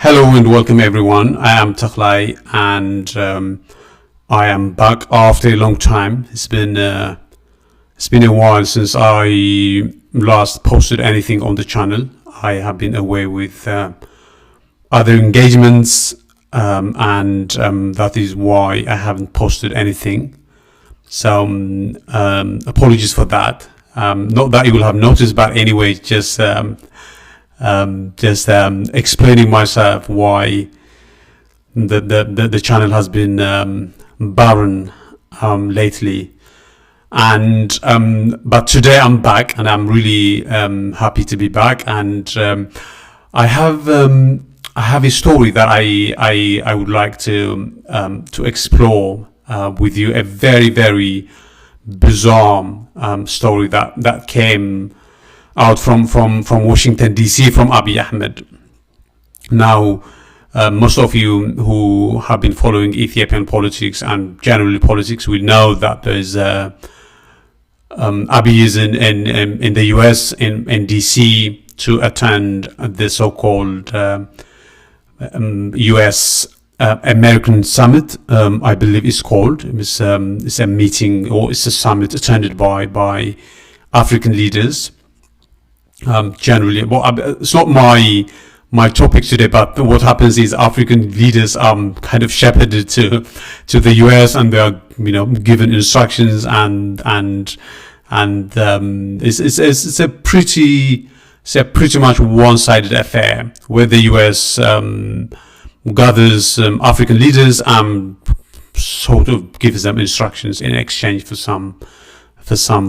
Hello and welcome everyone. I am Takhlai and I am back after a long time. It's been a while since I last posted anything on the channel. I have been away with other engagements and that is why I haven't posted anything. So apologies for that. Not that you will have noticed, but anyway, just explaining myself why the channel has been barren lately, and but today I'm back and I'm really happy to be back, and I have a story that I would like to explore with you, a very bizarre story that came out from Washington DC, from Abiy Ahmed. Now, most of you who have been following Ethiopian politics and generally politics will know that there's Abiy is in the US, in DC, to attend the so-called US American Summit. I believe it's called. It's a meeting, or it's a summit attended by African leaders. Generally, well, it's not my topic today, but what happens is African leaders are kind of shepherded to the US, and they are given instructions, and it's a pretty much one-sided affair where the US gathers African leaders and sort of gives them instructions in exchange for some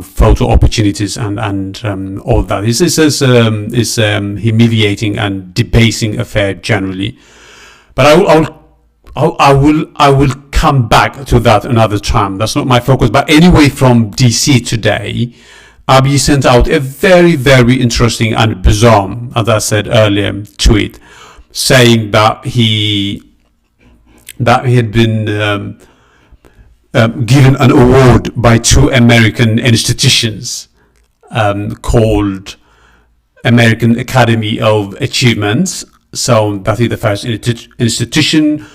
photo opportunities and all that. It's humiliating and debasing affair generally. But I will come back to that another time. That's not my focus. But anyway, from DC today, Abiy sent out a very interesting and bizarre, as I said earlier, tweet saying that he had been given an award by two American institutions called American Academy of Achievements. So that is the first institution,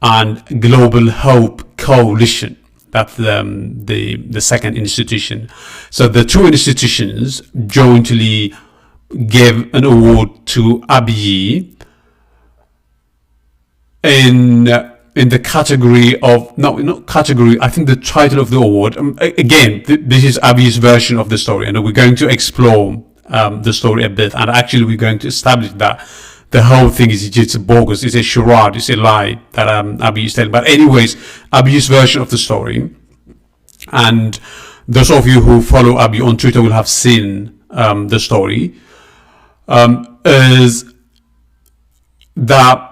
and Global Hope Coalition. That's the second institution. So the two institutions jointly gave an award to Abiy in the category of, not category, I think the title of the award, again, this is Abiy's version of the story, and we're going to explore the story a bit, and actually we're going to establish that the whole thing is just bogus, it's a charade, it's a lie that Abiy is telling. But anyways, Abiy's version of the story, and those of you who follow Abiy on Twitter will have seen the story, is that,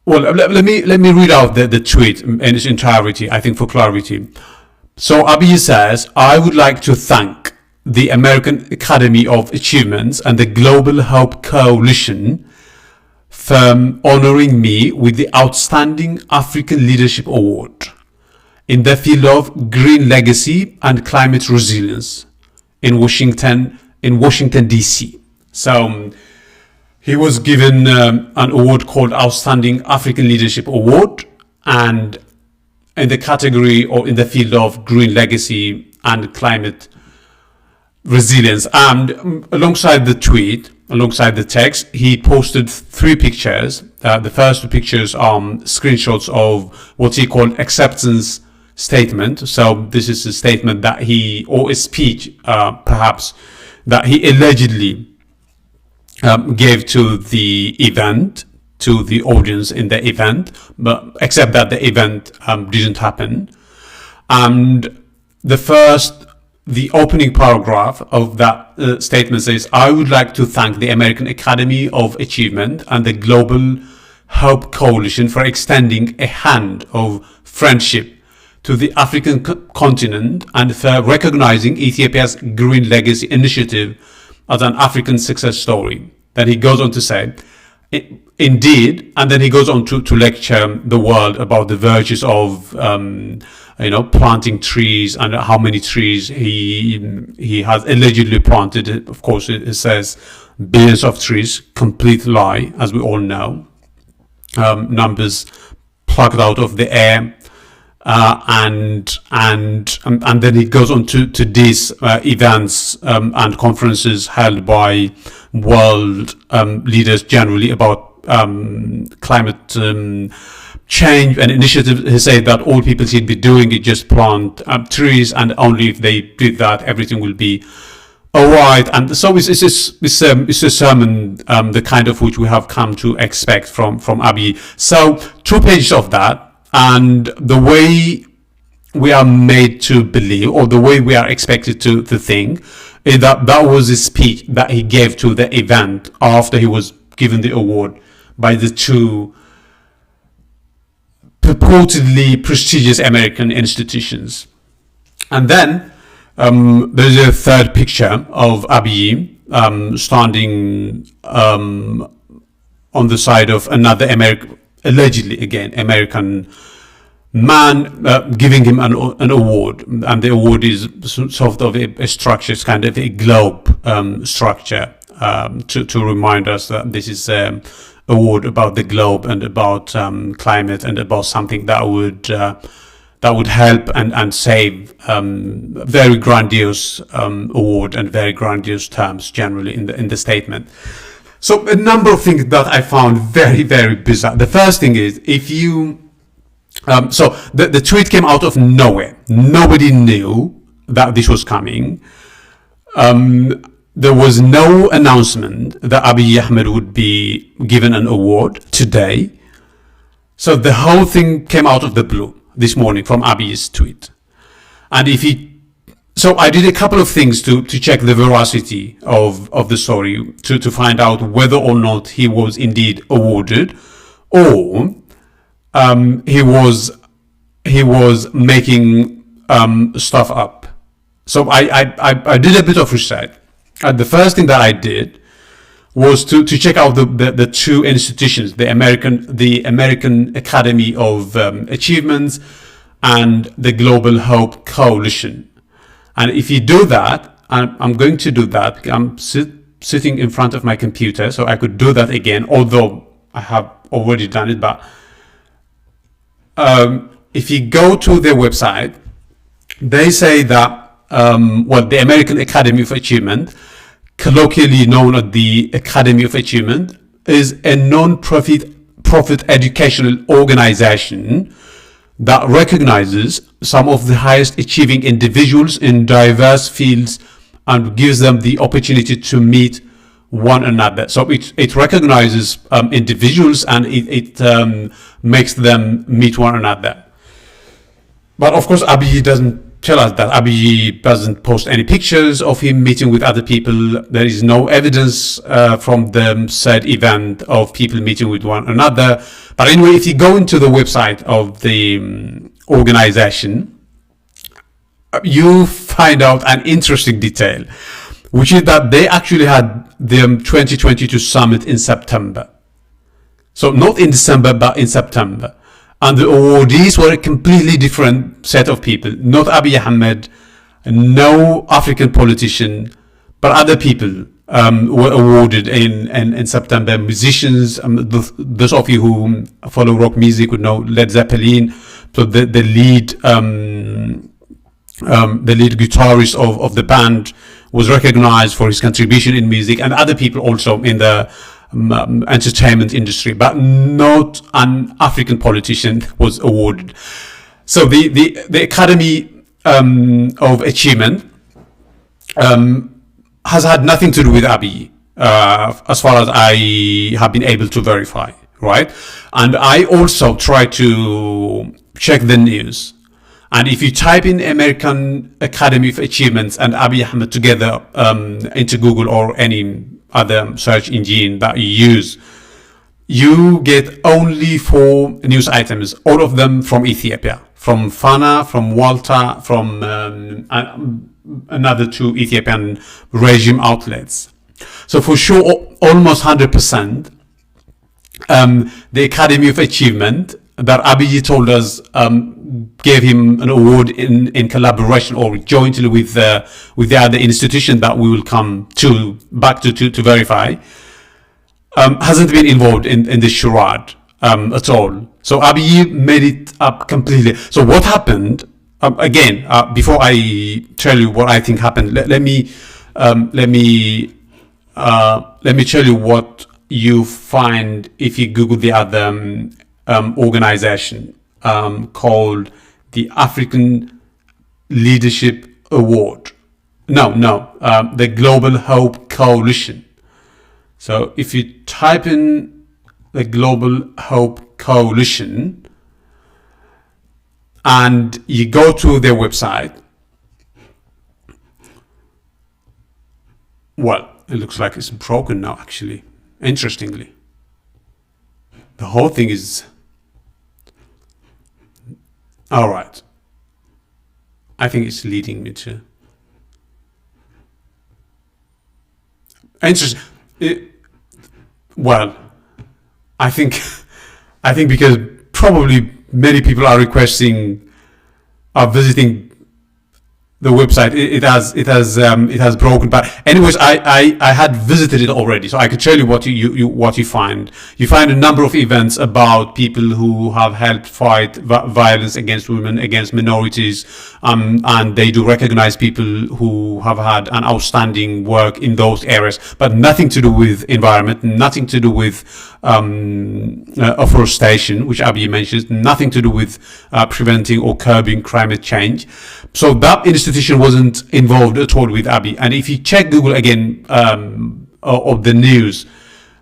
well, let me read out the tweet in its entirety, I think, for clarity. So Abiy says, "I would like to thank the American Academy of Achievements and the Global Hope Coalition for honoring me with the Outstanding African Leadership Award in the field of green legacy and climate resilience in Washington DC." So he was given an award called Outstanding African Leadership Award, and in the category, or in the field of green legacy and climate resilience. And alongside the tweet, alongside the text, he posted three pictures. The first two pictures are screenshots of what he called acceptance statement. So this is a statement that he, or a speech perhaps, that he allegedly gave to the event, to the audience in the event, but except that the event didn't happen. And the opening paragraph of that statement says, "I would like to thank the American Academy of Achievement and the Global Hope Coalition for extending a hand of friendship to the African continent and for recognizing Ethiopia's Green Legacy Initiative as an African success story." Then he goes on to say, "Indeed," and then he goes on to lecture the world about the virtues of planting trees and how many trees he has allegedly planted. Of course, it says billions of trees. Complete lie, as we all know. numbers plucked out of the air. And then it goes on to these events and conferences held by world leaders generally about climate change and initiatives. He said that all people should be doing is just plant trees, and only if they did that, everything will be all right. And so it's a sermon, the kind of which we have come to expect from Abiy. So 2 pages of that. And the way we are made to believe, or the way we are expected to think, is that was a speech that he gave to the event after he was given the award by the 2 purportedly prestigious American institutions. And then there's a 3rd picture of Abiy standing on the side of another allegedly again American man, giving him an award, and the award is sort of a structure. It's kind of a globe structure to remind us that this is an award about the globe and about climate and about something that would help and save. Very grandiose award and very grandiose terms generally in the statement. So a number of things that I found very, very bizarre. The first thing is, if you, so the tweet came out of nowhere. Nobody knew that this was coming. There was no announcement that Abiy Ahmed would be given an award today. So the whole thing came out of the blue this morning from Abiy's tweet. And so I did a couple of things to check the veracity of the story, to find out whether or not he was indeed awarded, or he was making stuff up. So I did a bit of research. And the first thing that I did was to check out the 2 institutions, the American Academy of Achievements and the Global Hope Coalition. And if you do that, I'm going to do that. I'm sitting in front of my computer, so I could do that again, although I have already done it. But if you go to their website, they say that, the American Academy of Achievement, colloquially known as the Academy of Achievement, is a non-profit educational organization that recognizes some of the highest achieving individuals in diverse fields and gives them the opportunity to meet one another. So it recognizes individuals, and it makes them meet one another. But of course, Abiy doesn't tell us that. Abiy doesn't post any pictures of him meeting with other people. There is no evidence from the said event of people meeting with one another. But anyway, if you go into the website of the organization, you find out an interesting detail, which is that they actually had the 2022 summit in September. So not in December, but in September. And the awardees were a completely different set of people. Not Abiy Ahmed, no African politician, but other people were awarded in September. Musicians, those of you who follow rock music would know Led Zeppelin. So the lead guitarist of the band was recognized for his contribution in music, and other people also in the entertainment industry, but not an African politician was awarded. So the Academy of Achievement has had nothing to do with Abiy, as far as I have been able to verify, right? And I also try to check the news. And if you type in American Academy of Achievements and Abiy Ahmed together into Google or any other search engine that you use, you get only 4 news items, all of them from Ethiopia, from Fana, from Walter, from another 2 Ethiopian regime outlets. So for sure, almost 100%, the Academy of Achievement that Abiy told us gave him an award in collaboration or jointly with the other institution that we will come back to verify, hasn't been involved in this charade. at all. So Abiy made it up completely. So what happened? Again, before I tell you what I think happened, let me tell you what you find if you Google the other organization called the African Leadership Award. The Global Hope Coalition. So if you type in the Global Hope Coalition and you go to their website, well, it looks like it's broken now, actually. Interestingly, the whole thing is all right. I think it's leading me to interesting. Well, I think because probably many people are visiting the website. It has broken. But anyways, I had visited it already, so I could tell you what you find. You find a number of events about people who have helped fight violence against women, against minorities, and they do recognize people who have had an outstanding work in those areas, but nothing to do with environment, nothing to do with afforestation, which Abiy mentions, nothing to do with preventing or curbing climate change. So that institution wasn't involved at all with Abiy. And if you check Google again of the news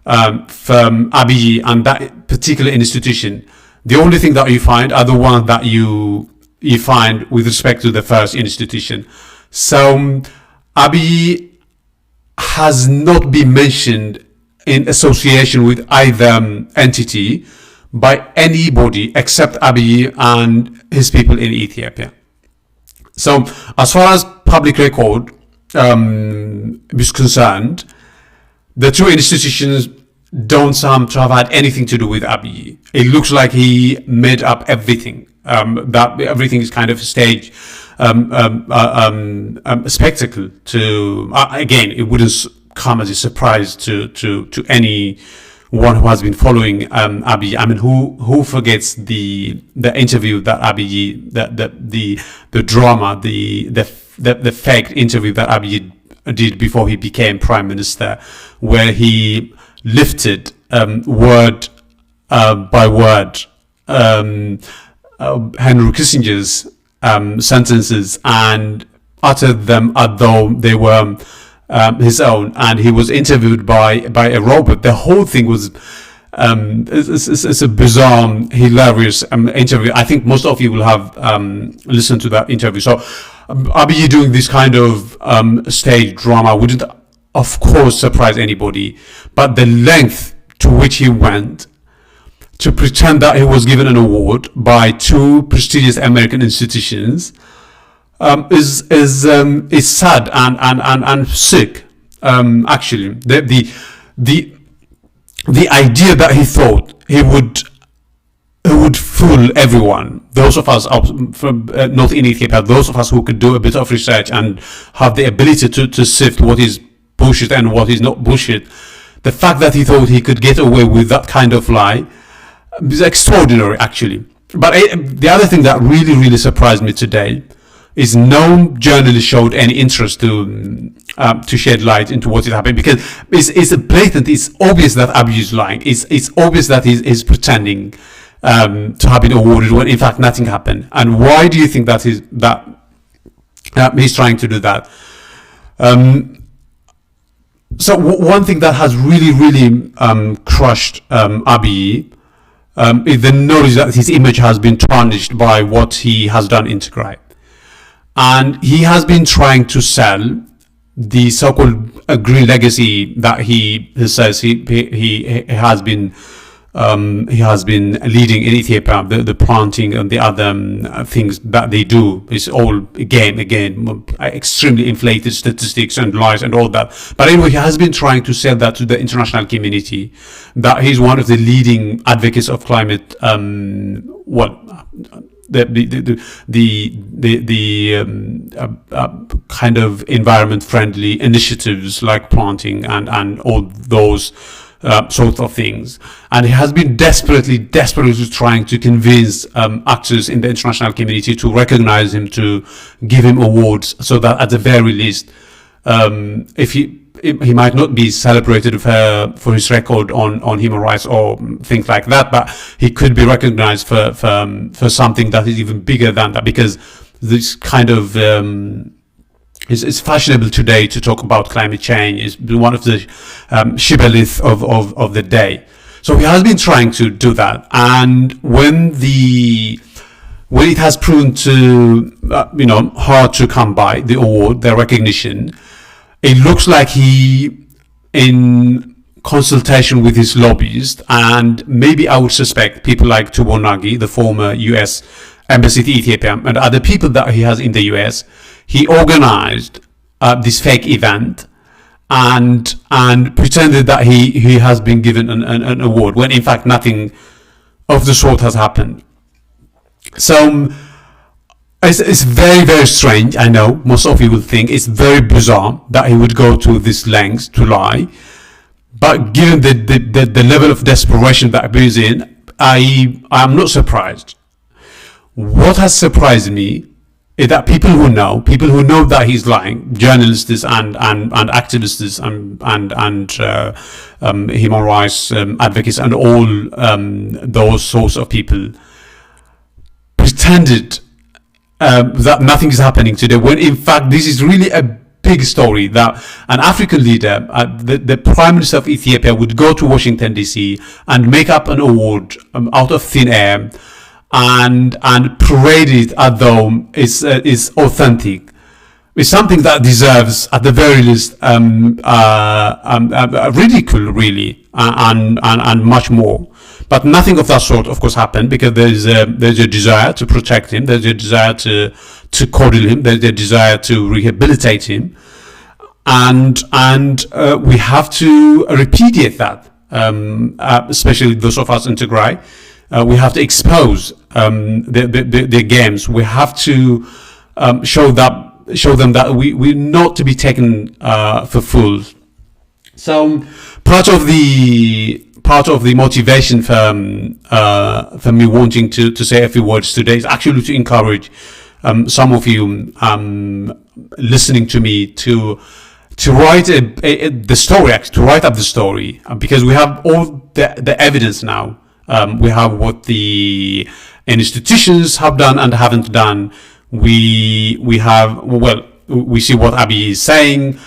from Abiy and that particular institution, the only thing that you find are the ones that you find with respect to the first institution. So Abiy has not been mentioned in association with either entity by anybody except Abiy and his people in Ethiopia. So as far as public record is concerned, the two institutions don't seem to have had anything to do with Abiy. It looks like he made up everything. That everything is kind of a stage spectacle. To again, it wouldn't come as a surprise to anyone who has been following Abiy. I mean, who forgets the interview that Abiy, the drama, the fake interview that Abiy did before he became prime minister, where he lifted word by word Henry Kissinger's sentences and uttered them as though they were his own, and he was interviewed by a robot. The whole thing was it's a bizarre, hilarious interview. I think most of you will have listened to that interview. So Abiy doing this kind of stage drama wouldn't, of course, surprise anybody, but the length to which he went to pretend that he was given an award by two prestigious American institutions is sad and sick. Actually, the idea that he thought he would fool everyone, those of us from not in Ethiopia, those of us who could do a bit of research and have the ability to sift what is bullshit and what is not bullshit, the fact that he thought he could get away with that kind of lie is extraordinary, actually. But the other thing that really surprised me today is no journalist showed any interest to shed light into what is happening, because it's blatant, it's obvious that Abiy is lying, it's obvious that he's pretending to have been awarded when in fact nothing happened. And why do you think that he's trying to do that? So one thing that has really crushed Abiy is the knowledge that his image has been tarnished by what he has done in Tigray. And he has been trying to sell the so-called green legacy that he says he has been leading in Ethiopia. The planting and the other things that they do is all again extremely inflated statistics and lies and all that. But anyway, he has been trying to sell that to the international community, that he's one of the leading advocates of climate kind of environment friendly initiatives like planting and all those sort of things. And he has been desperately trying to convince actors in the international community to recognize him, to give him awards, so that at the very least, if he might not be celebrated for his record on human rights or things like that, but he could be recognized for something that is even bigger than that, because this kind of it's fashionable today to talk about climate change. Is one of the shibboleth of the day. So he has been trying to do that, and when it has proven to hard to come by the award, the recognition, it looks like he, in consultation with his lobbyist, and maybe I would suspect people like Tubonagi, the former US embassy to Ethiopia, and other people that he has in the US, he organized this fake event and pretended that he has been given an award, when in fact nothing of the sort has happened. So it's very, very strange. I know most of you will think it's very bizarre that he would go to this length to lie, but given the level of desperation that Abiy is in, I am not surprised. What has surprised me is that people who know that he's lying, journalists and activists and human rights advocates and all those sorts of people, pretended that nothing is happening today, when in fact this is really a big story, that an African leader, the Prime Minister of Ethiopia, would go to Washington DC and make up an award out of thin air and parade it as though it's authentic. It's something that deserves, at the very least, ridicule, really, and much more. But nothing of that sort, of course, happened, because there's a desire to protect him, there's a desire to coddle him, there's a desire to rehabilitate him, and we have to repudiate that, especially those of us in Tigray. We have to expose the games. We have to show them that we're not to be taken for fools. So part of the motivation for me wanting to say a few words today is actually to encourage some of you listening to me to write the story, to write up the story, because we have all the evidence now. We have what the institutions have done and haven't done. We see what Abiy is saying,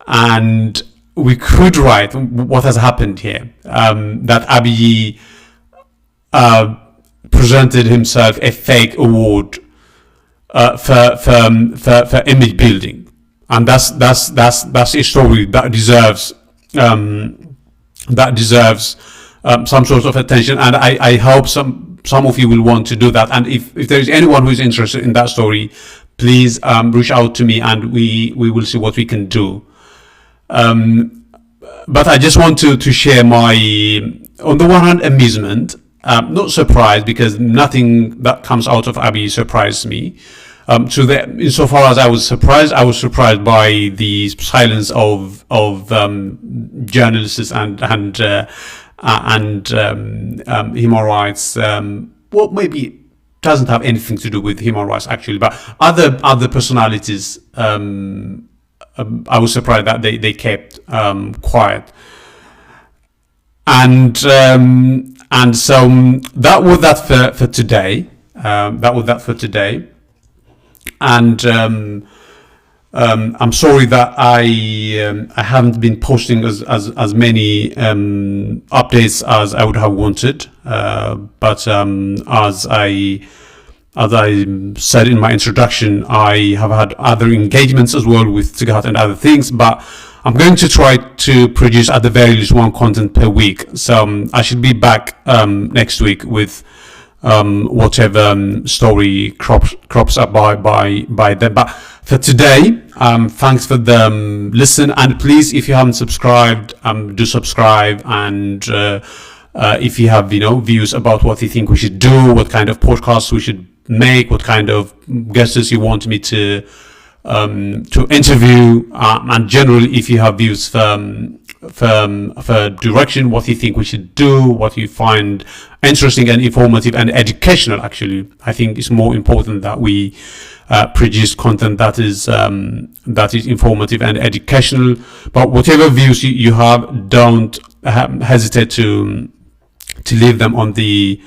and we could write what has happened here. That Abiy presented himself a fake award for image building, and that's a story that deserves some sort of attention. And I hope some of you will want to do that. And if there is anyone who is interested in that story, please reach out to me, and we will see what we can do. But I just want to share my, on the one hand, amusement, not surprise, because nothing that comes out of Abiy surprised me. Insofar as I was surprised by the silence of journalists and human rights. Well, maybe doesn't have anything to do with human rights actually, but other personalities. I was surprised that they kept quiet, and so that was that for today. And I'm sorry that I haven't been posting as many updates as I would have wanted, but as I said in my introduction, I have had other engagements as well with Tighat and other things, but I'm going to try to produce at the very least one content per week. So I should be back next week with whatever story crops up by then. But for today, thanks for the listen, and please, if you haven't subscribed, do subscribe. And if you have views about what you think we should do, what kind of podcasts we should make, what kind of guests you want me to interview, and generally if you have views for for direction, what you think we should do, what you find interesting and informative and educational. Actually, I think it's more important that we produce content that is informative and educational. But whatever views you have, don't hesitate to leave them on the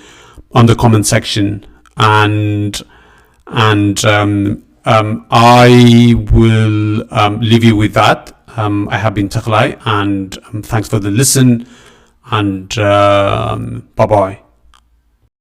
comment section, and I will leave you with that. I have been Taklai, and thanks for the listen, and bye bye.